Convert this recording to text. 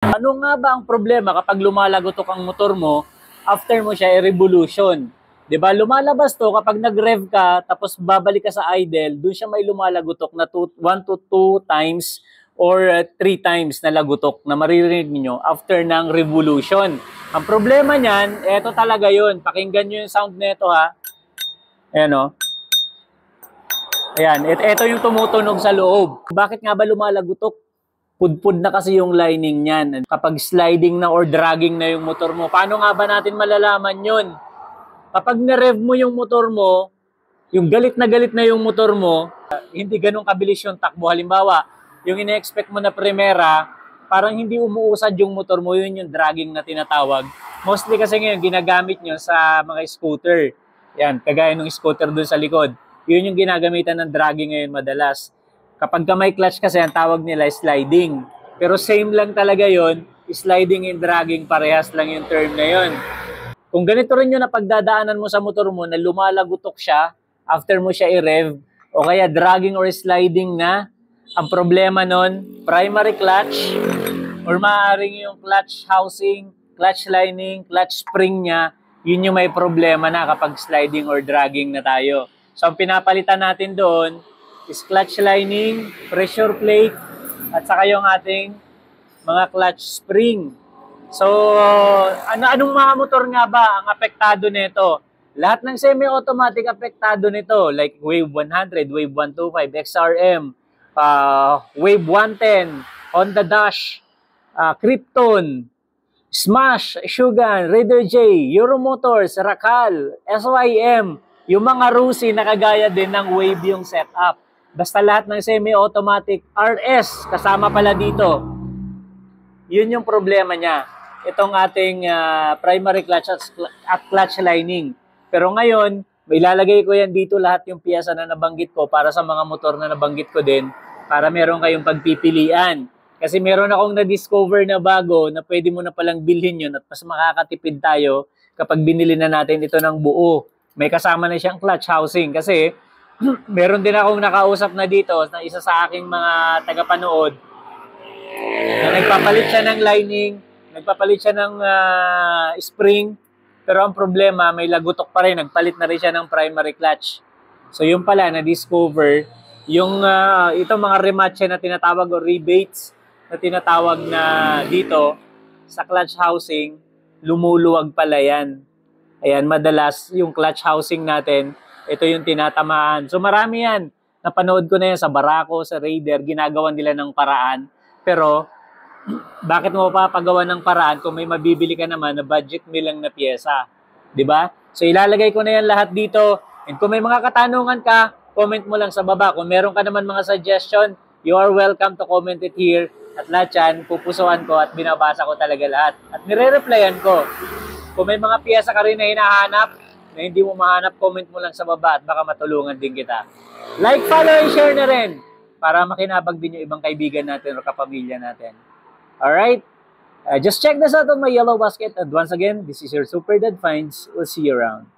Ano nga ba ang problema kapag lumalagotok ang motor mo after mo siya i-revolution? 'Di ba? Lumalabas to kapag nag-rev ka tapos babalik ka sa idle, doon siya may lumalagotok na 1 to 2 times or 3 times na lagutok na maririnig niyo after ng revolution. Ang problema niyan, eto talaga 'yon. Pakinggan niyo yung sound nito ha. Ayan o. Ayan, ito yung tumutunog sa loob. Bakit nga ba lumalagotok? Pudpud na kasi yung lining niyan. Kapag sliding na or dragging na yung motor mo, paano nga ba natin malalaman yun? Kapag na-rev mo yung motor mo, yung galit na yung motor mo, hindi ganun kabilis yung takbo. Halimbawa, yung ine-expect mo na primera, parang hindi umuusad yung motor mo, yun yung dragging na tinatawag. Mostly kasi ngayon, ginagamit nyo sa mga scooter. Yan, kagaya ng scooter dun sa likod. Yun yung ginagamitan ng dragging ngayon madalas. Kapag may clutch kasi, ang tawag nila sliding. Pero same lang talaga yon, sliding and dragging, parehas lang yung term na yon. Kung ganito rin yung napagdadaanan mo sa motor mo na lumalagutok siya after mo siya i-rev, o kaya dragging or sliding na, ang problema nun, primary clutch, or maaaring yung clutch housing, clutch lining, clutch spring niya, yun yung may problema na kapag sliding or dragging na tayo. So, ang pinapalitan natin doon is clutch lining, pressure plate, at saka yung ating mga clutch spring. So, anong mga motor nga ba ang apektado nito? Lahat ng semi-automatic apektado nito, like Wave 100, Wave 125, XRM, Wave 110, Honda Dash, Krypton, Smash, Shogun, Raider J, Euromotors, Racal, SYM, yung mga Rusi na kagaya din ng Wave yung setup. Basta lahat ng semi-automatic RS, kasama pala dito. Yun yung problema niya. Itong ating primary clutch at clutch lining. Pero ngayon, may ilalagay ko yan dito lahat yung piyesa na nabanggit ko para sa mga motor na nabanggit ko din para meron kayong pagpipilian. Kasi meron akong na-discover na bago na pwede mo na palang bilhin yun at mas makakatipid tayo kapag binili na natin ito ng buo. May kasama na siyang clutch housing kasi meron din akong nakausap na dito na isa sa aking mga tagapanood na nagpapalit siya ng lining, nagpapalit siya ng spring, pero ang problema, may lagutok pa rin, nagpalit na rin siya ng primary clutch. So yung pala, na-discover, yung itong mga rematche na tinatawag o rebates na tinatawag na dito sa clutch housing, lumuluwag pala yan. Ayan, madalas yung clutch housing natin, ito yung tinatamaan. So marami yan. Napanood ko na yan sa Barako, sa Raider, ginagawa nila ng paraan. Pero, bakit mo papagawa ng paraan kung may mabibili ka naman na budget meal lang na pyesa? Diba? So ilalagay ko na yan lahat dito. And kung may mga katanungan ka, comment mo lang sa baba. Kung meron ka naman mga suggestion, you are welcome to comment it here. At lahat yan, pupusuan ko at binabasa ko talaga lahat. At nire-replyan ko. Kung may mga pyesa ka rin na hinahanap, na hindi mo mahanap, comment mo lang sa baba at baka matulungan din kita. Like, follow, and share na rin para makinabag din yung ibang kaibigan natin o kapamilya natin. Alright? Just check this out on my yellow basket. And once again, this is your Super Dad Finds. We'll see you around.